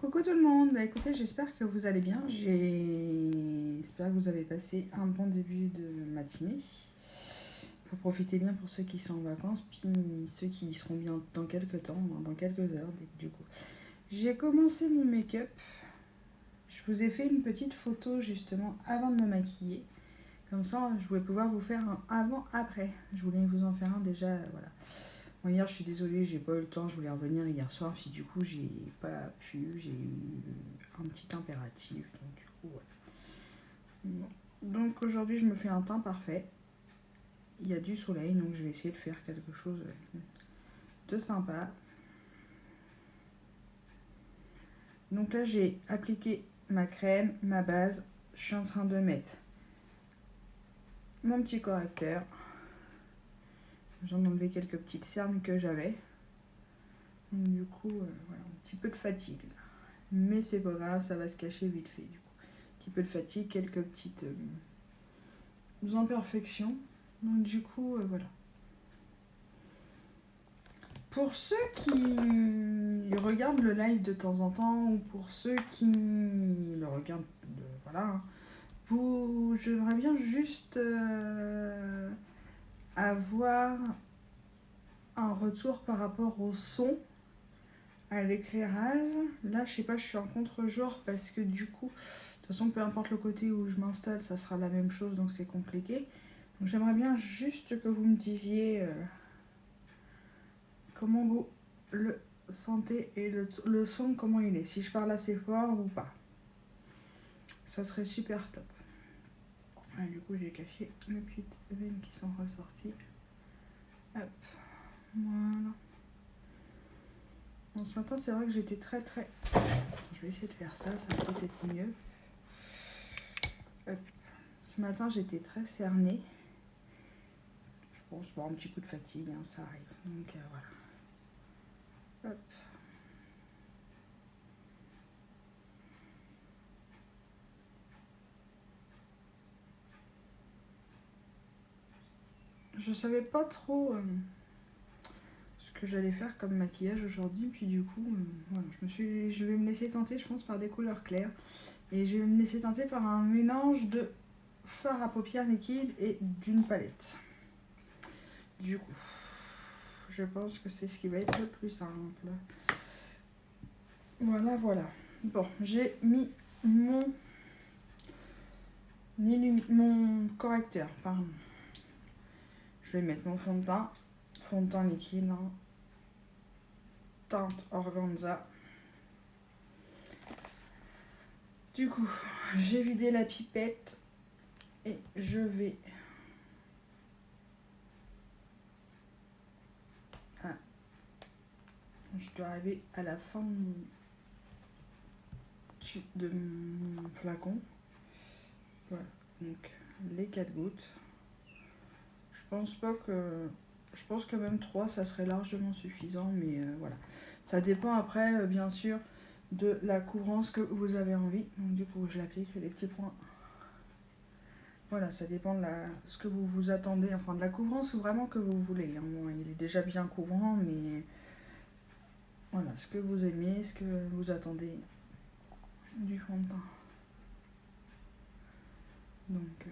Coucou tout le monde, bah écoutez, j'espère que vous allez bien, j'espère que vous avez passé un bon début de matinée. Faut profiter bien pour ceux qui sont en vacances, puis ceux qui y seront bien dans quelques temps, dans quelques heures du coup. J'ai commencé mon make-up, je vous ai fait une petite photo justement avant de me maquiller, comme ça je voulais pouvoir vous faire un avant-après, je voulais vous en faire un déjà, voilà. Bon, hier, je suis désolée, j'ai pas eu le temps, je voulais revenir hier soir, puis du coup, j'ai pas pu, j'ai eu un petit impératif, donc du coup, ouais. Bon. Donc aujourd'hui, je me fais un teint parfait. Il y a du soleil, donc je vais essayer de faire quelque chose de sympa. Donc là, j'ai appliqué ma crème, ma base. Je suis en train de mettre mon petit correcteur. J'en ai enlevé quelques petites cernes que j'avais. Donc du coup, voilà, un petit peu de fatigue là. Mais c'est pas grave, ça va se cacher vite fait du coup. Un petit peu de fatigue, quelques petites imperfections. Donc du coup, voilà. Pour ceux qui regardent le live de temps en temps, ou pour ceux qui le regardent, voilà, j'aimerais bien juste avoir un retour par rapport au son, à l'éclairage. Là, je sais pas, je suis en contre-jour parce que du coup, de toute façon, peu importe le côté où je m'installe, ça sera la même chose, donc c'est compliqué. Donc j'aimerais bien juste que vous me disiez comment vous le sentez et le son, comment il est. Si je parle assez fort ou pas. Ça serait super top. Ah, du coup, j'ai caché mes petites veines qui sont ressorties. Hop, voilà. Bon, ce matin, c'est vrai que j'étais très... Je vais essayer de faire ça, ça va peut-être être mieux. Hop. Ce matin, j'étais très cernée. Je pense pour un petit coup de fatigue, hein, ça arrive. Donc voilà. Hop. Je savais pas trop ce que j'allais faire comme maquillage aujourd'hui, puis du coup, voilà, je vais me laisser tenter, je pense, par des couleurs claires. Et je vais me laisser tenter par un mélange de fard à paupières liquide et d'une palette. Du coup, je pense que c'est ce qui va être le plus simple. Voilà, voilà. Bon, j'ai mis mon correcteur, pardon. Je vais mettre mon fond de teint liquide, hein. Teinte organza. Du coup, j'ai vidé la pipette et je vais je dois arriver à la fin de mon flacon. Voilà, donc les 4 gouttes. Je pense que même 3 ça serait largement suffisant, mais voilà. Ça dépend après, bien sûr, de la couvrance que vous avez envie. Donc du coup, je l'applique les petits points. Voilà, ça dépend de ce que vous vous attendez, enfin de la couvrance vraiment que vous voulez. Hein. Bon, il est déjà bien couvrant, mais voilà, ce que vous aimez, ce que vous attendez du fond de teint. Donc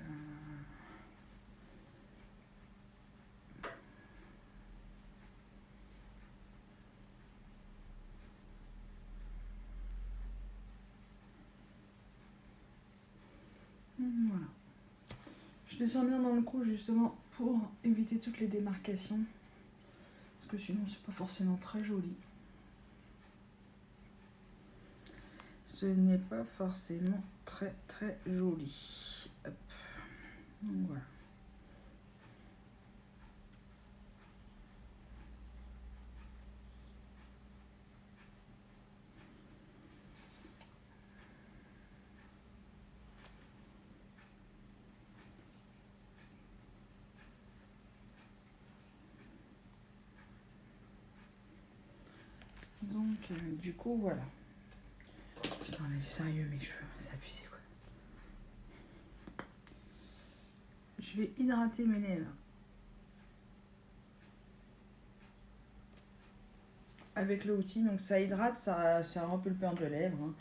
voilà. Je descends bien dans le cou justement pour éviter toutes les démarcations. Parce que sinon c'est pas forcément très joli. Ce n'est pas forcément très joli. Hop. Donc voilà. Donc du coup voilà. Putain, mais sérieux mes cheveux, c'est abusé quoi. Je vais hydrater mes lèvres avec le outil. Donc ça hydrate, ça repulpeur de lèvres. Hein.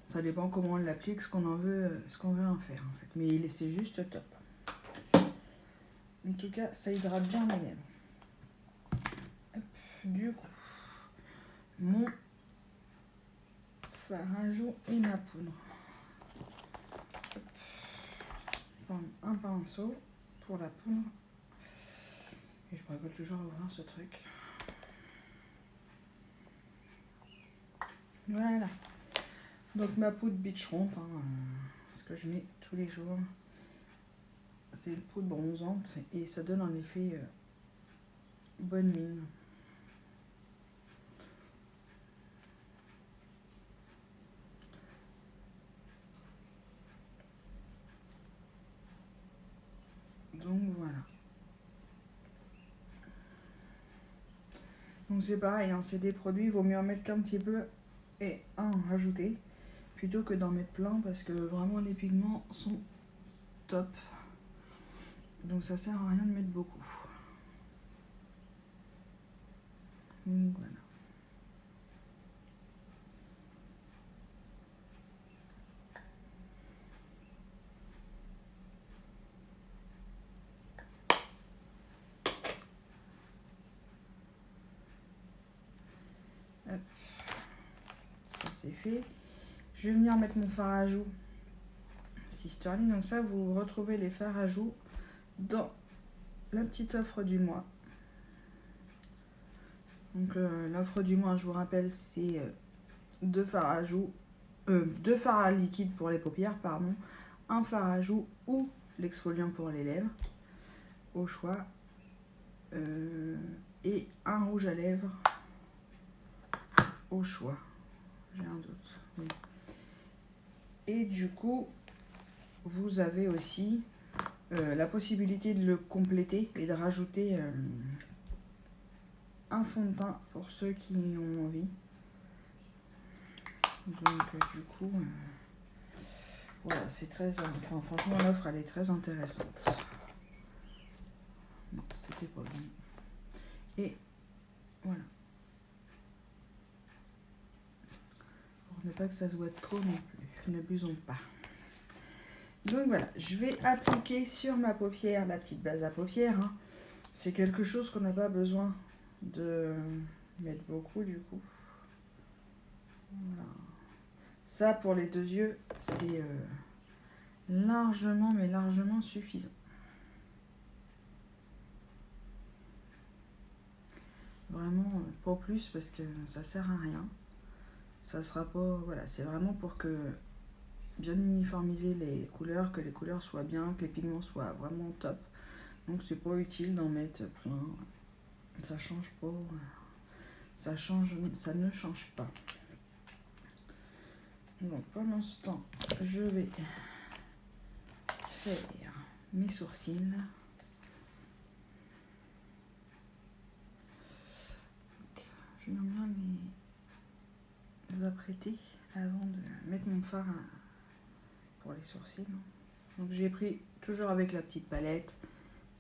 Ça dépend comment on l'applique, ce qu'on veut en faire en fait. Mais c'est juste top. En tout cas, ça hydrate bien les lèvres. Hop, du coup, mon fard à jour et ma poudre. Hop. Un pinceau pour la poudre. Et je bricole toujours à ouvrir ce truc. Voilà. Donc ma poudre Beachfront, hein, ce que je mets tous les jours. C'est une poudre bronzante et ça donne un effet bonne mine. Donc voilà. Donc c'est pareil, hein, c'est des produits, il vaut mieux en mettre qu'un petit peu et en rajouter plutôt que d'en mettre plein parce que vraiment les pigments sont top. Donc ça sert à rien de mettre beaucoup. Donc voilà. Hop. Ça c'est fait. Je vais venir mettre mon fard à joues Sisterly. Donc ça, vous retrouvez les fards à joues dans la petite offre du mois. Donc l'offre du mois, je vous rappelle, c'est 2 fards à joues, 2 fards à liquide pour les paupières, pardon, un fard à joues ou l'exfoliant pour les lèvres, au choix, et un rouge à lèvres, au choix. J'ai un doute. Oui. Et du coup, vous avez aussi la possibilité de le compléter et de rajouter un fond de teint pour ceux qui ont envie. Donc du coup, voilà, c'est très... Enfin, franchement, l'offre, elle est très intéressante. Non, c'était pas bon. Et voilà. Pour ne pas que ça se voit trop non plus. N'abusons pas. Donc voilà, je vais appliquer sur ma paupière la petite base à paupières. Hein. C'est quelque chose qu'on n'a pas besoin de mettre beaucoup du coup. Voilà. Ça pour les 2 yeux, c'est largement, mais largement suffisant. Vraiment pas plus parce que ça sert à rien. Ça sera pas... Voilà, c'est vraiment pour que bien uniformiser les couleurs, que les couleurs soient bien, que les pigments soient vraiment top. Donc c'est pas utile d'en mettre plein. Ça change pas. Ça ne change pas. Donc pendant ce temps, je vais faire mes sourcils. Donc, je vais bien les apprêter avant de mettre mon fard pour les sourcils. Donc j'ai pris toujours avec la petite palette.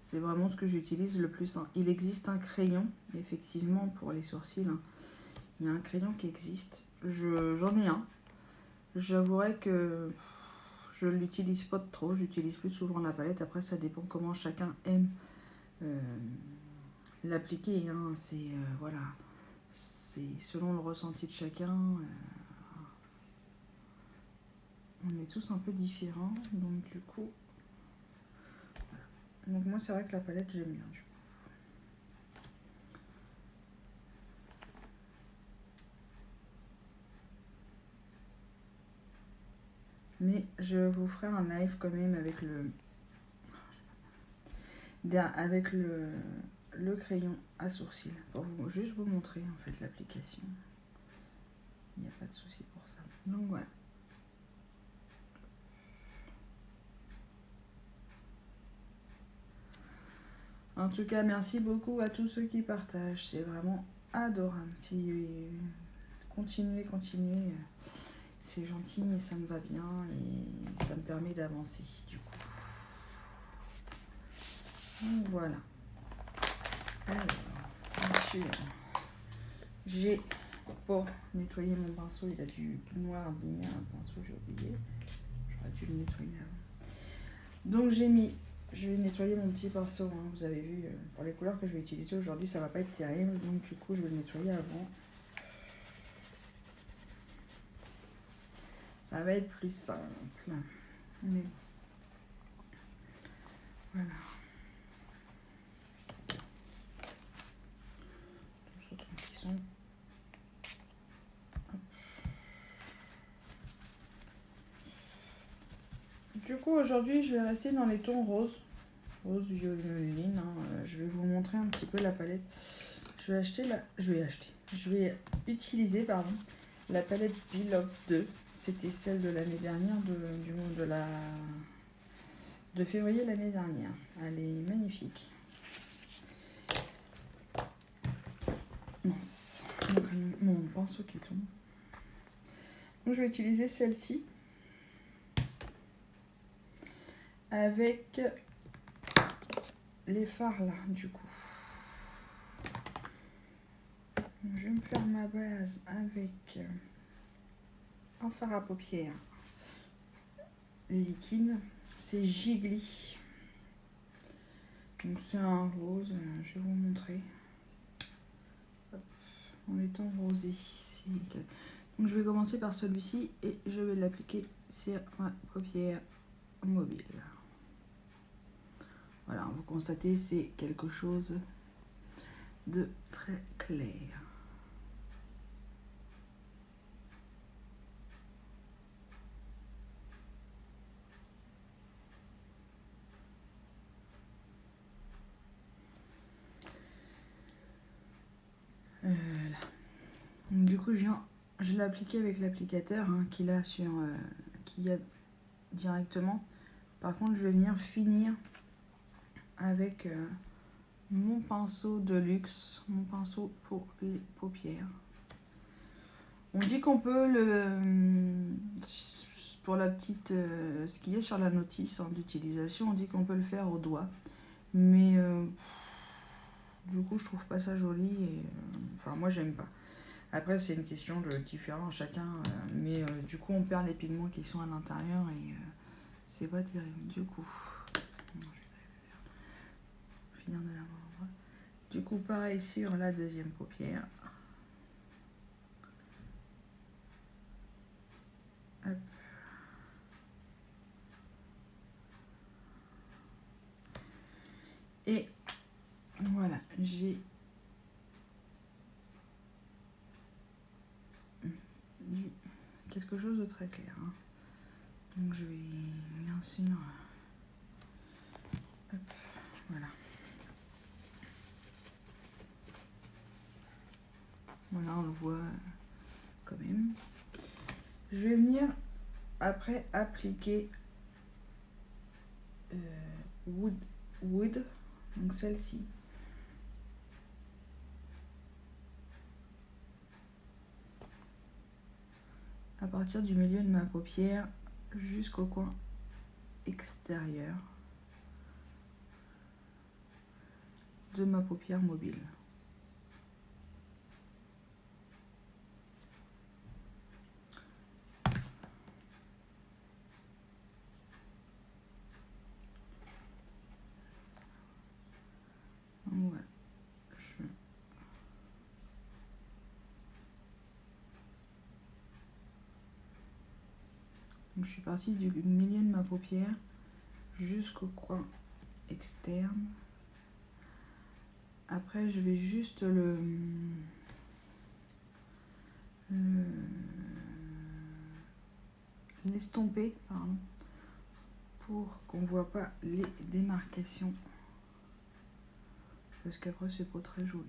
C'est vraiment ce que j'utilise le plus. Il existe un crayon, effectivement, pour les sourcils. Il y a un crayon qui existe. J'en ai un. J'avouerai que je ne l'utilise pas trop. J'utilise plus souvent la palette. Après, ça dépend comment chacun aime l'appliquer. Hein. C'est voilà, c'est selon le ressenti de chacun. On est tous un peu différents. Donc, du coup... Donc moi c'est vrai que la palette j'aime bien du coup. Mais je vous ferai un live quand même avec le crayon à sourcils pour juste vous montrer en fait l'application. Il n'y a pas de souci pour ça. Donc voilà. En tout cas, merci beaucoup à tous ceux qui partagent. C'est vraiment adorable. Si continuez. C'est gentil et ça me va bien et ça me permet d'avancer du coup. Donc voilà. Alors, bien sûr, J'ai pour nettoyer mon pinceau, il a dû noirdir un pinceau, j'ai oublié. J'aurais dû le nettoyer avant. Donc je vais nettoyer mon petit pinceau. Hein. Vous avez vu, pour les couleurs que je vais utiliser aujourd'hui, ça va pas être terrible. Donc du coup, je vais le nettoyer avant. Ça va être plus simple. Mais voilà. Tous autres qui sont. Du coup, aujourd'hui, je vais rester dans les tons roses. Rose violine. Hein. Je vais vous montrer un petit peu la palette. Je vais utiliser, pardon, la palette Be Love 2. C'était celle de l'année dernière, de février l'année dernière. Elle est magnifique. Mince. Mon pinceau qui tombe. Donc, je vais utiliser celle-ci. Avec les fards là, du coup. Je vais me faire ma base avec un fard à paupières liquide. C'est Jiggly. Donc c'est un rose. Je vais vous montrer. Hop, en étant rosé. Donc je vais commencer par celui-ci et je vais l'appliquer sur ma paupière mobile. Voilà, vous constatez, c'est quelque chose de très clair. Là. Donc, du coup, je l'ai appliqué avec l'applicateur hein, qu'il a directement. Par contre, je vais venir finir avec mon pinceau de luxe, mon pinceau pour les paupières. On dit qu'on peut pour la petite, ce qu'il y a sur la notice hein, d'utilisation, on dit qu'on peut le faire au doigt. Mais du coup, je trouve pas ça joli et enfin moi j'aime pas. Après, c'est une question de différent chacun, mais du coup, on perd les pigments qui sont à l'intérieur et c'est pas terrible. Du coup, je vais finir de la voir. Du coup, pareil sur la deuxième paupière. Hop. Et voilà, j'ai quelque chose de très clair. Hein. Donc je vais bien sûr. Hop, voilà. Voilà, on le voit quand même. Je vais venir après appliquer Wood, donc celle-ci. À partir du milieu de ma paupière jusqu'au coin extérieur de ma paupière mobile. Donc voilà. Donc je suis partie du milieu de ma paupière jusqu'au coin externe. Après, je vais juste l'estomper, pardon, pour qu'on voit pas les démarcations. Parce qu'après, c'est pas très joli.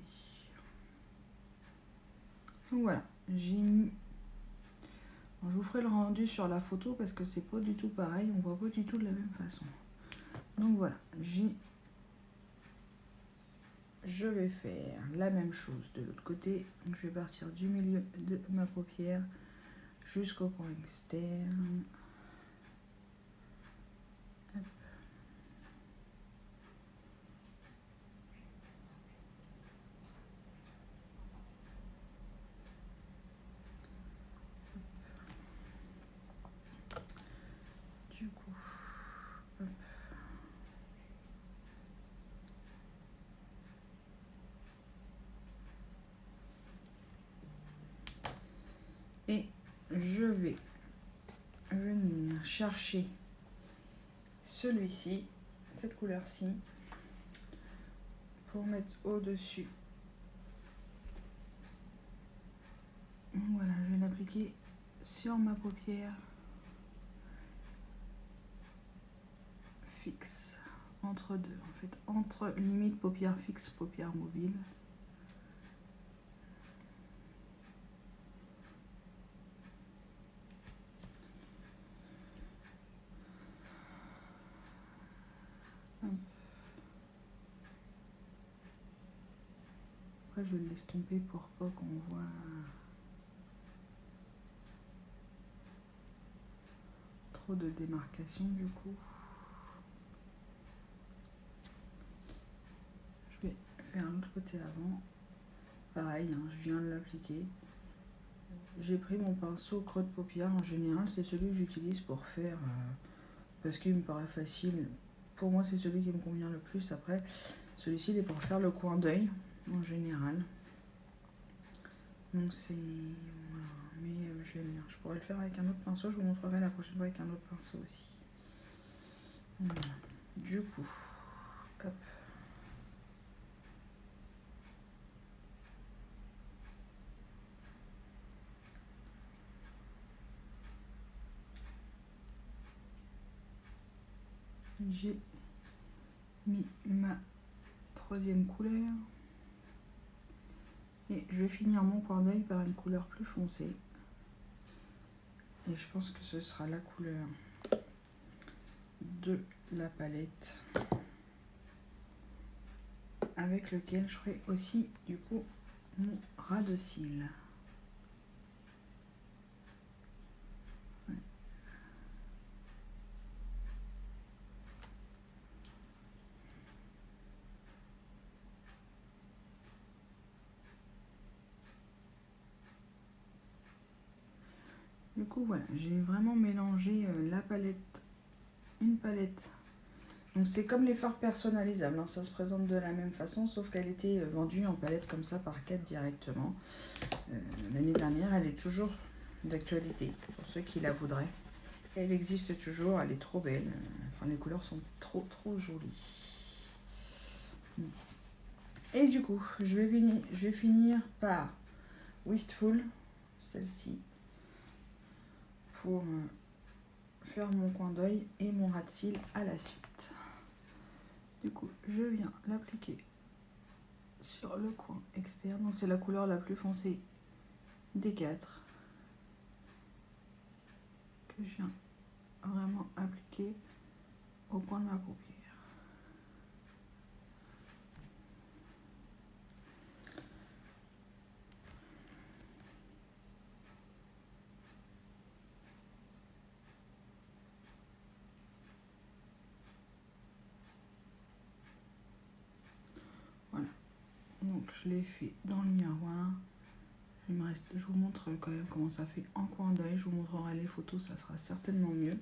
Donc voilà, j'ai mis... Bon, je vous ferai le rendu sur la photo parce que c'est pas du tout pareil, on voit pas du tout de la même façon. Donc voilà, je vais faire la même chose de l'autre côté. Donc je vais partir du milieu de ma paupière jusqu'au coin externe. Hop. Et je vais venir chercher celui-ci, cette couleur-ci, pour mettre au-dessus. Voilà, je vais l'appliquer sur ma paupière fixe, entre deux, en fait, entre limite paupière fixe, paupière mobile. Après, je vais le l'estomper pour pas qu'on voit trop de démarcation du coup. Je vais faire l'autre côté avant. Pareil, hein, je viens de l'appliquer. J'ai pris mon pinceau creux de paupière. En général, c'est celui que j'utilise pour faire, parce qu'il me paraît facile. Pour moi, c'est celui qui me convient le plus. Après, celui-ci, il est pour faire le coin d'œil, en général. Donc c'est... Voilà. Mais je l'aime bien. Je pourrais le faire avec un autre pinceau. Je vous montrerai la prochaine fois avec un autre pinceau aussi. Voilà. Du coup, hop. J'ai mis ma troisième couleur. Et je vais finir mon coin d'œil par une couleur plus foncée. Et je pense que ce sera la couleur de la palette avec lequel je ferai aussi du coup mon ras de cils. Ouais. Du coup voilà, j'ai vraiment mélangé la palette, une palette. Donc c'est comme les fards personnalisables, hein. Ça se présente de la même façon, sauf qu'elle était vendue en palette comme ça par 4 directement. L'année dernière, elle est toujours d'actualité pour ceux qui la voudraient. Elle existe toujours, elle est trop belle. Enfin, les couleurs sont trop jolies. Et du coup, je vais finir par Wistful, celle-ci, pour faire mon coin d'œil et mon ras de cils à la suite. Du coup, je viens l'appliquer sur le coin externe. Donc c'est la couleur la plus foncée des 4 que je viens vraiment appliquer au coin de ma paupière. Voilà. Donc je l'ai fait dans le miroir. Je vous montre quand même comment ça fait en coin d'œil. Je vous montrerai les photos, ça sera certainement mieux.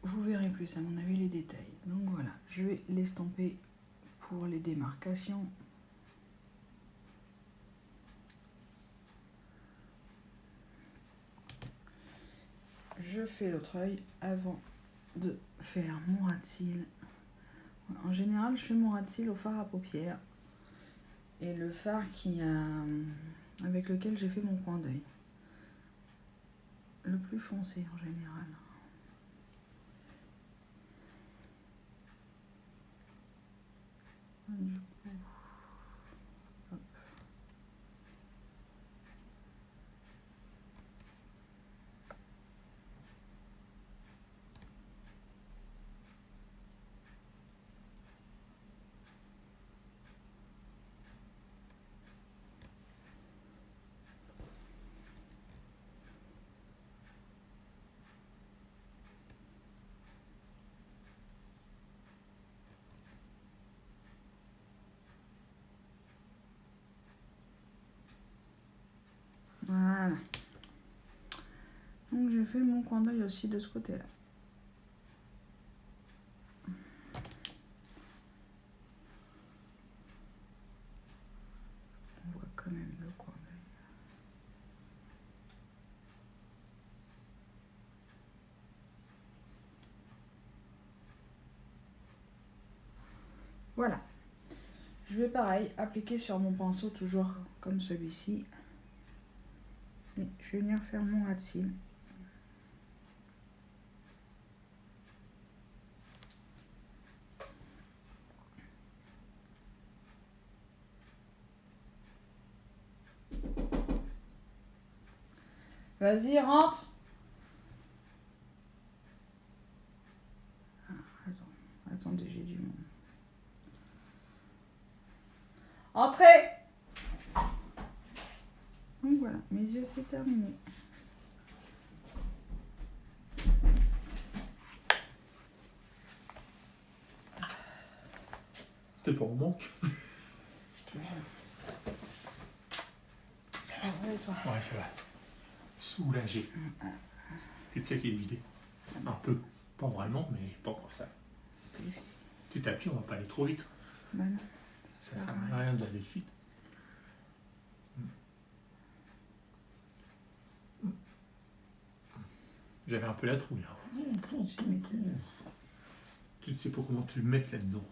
Vous verrez plus à mon avis les détails. Donc voilà, je vais l'estomper pour les démarcations. Je fais l'autre œil avant de faire mon ras de cils. En général, je fais mon ras de cils au fard à paupières. Et le fard avec lequel j'ai fait mon coin d'œil. Le plus foncé en général. Du coup, hop. Voilà. Donc j'ai fait mon coin d'œil aussi de ce côté-là. On voit quand même le coin d'œil. Voilà. Je vais pareil, appliquer sur mon pinceau, toujours comme celui-ci. Et je vais venir faire mon ras de cils. Vas-y, rentre. Ah, attendez, j'ai du monde. Entrez. Donc voilà, mes yeux c'est terminé. T'es pas au manque. Ça va et toi? Ouais, ça va. Soulagé. Tu sais qu'il est vidé. Un peu. Pas vraiment, mais pas encore ça. Petit à petit, on va pas aller trop vite. Bah non. Ça sert à rien d'aller vite. J'avais un peu la trouille. Tu sais pas comment tu le mets là-dedans.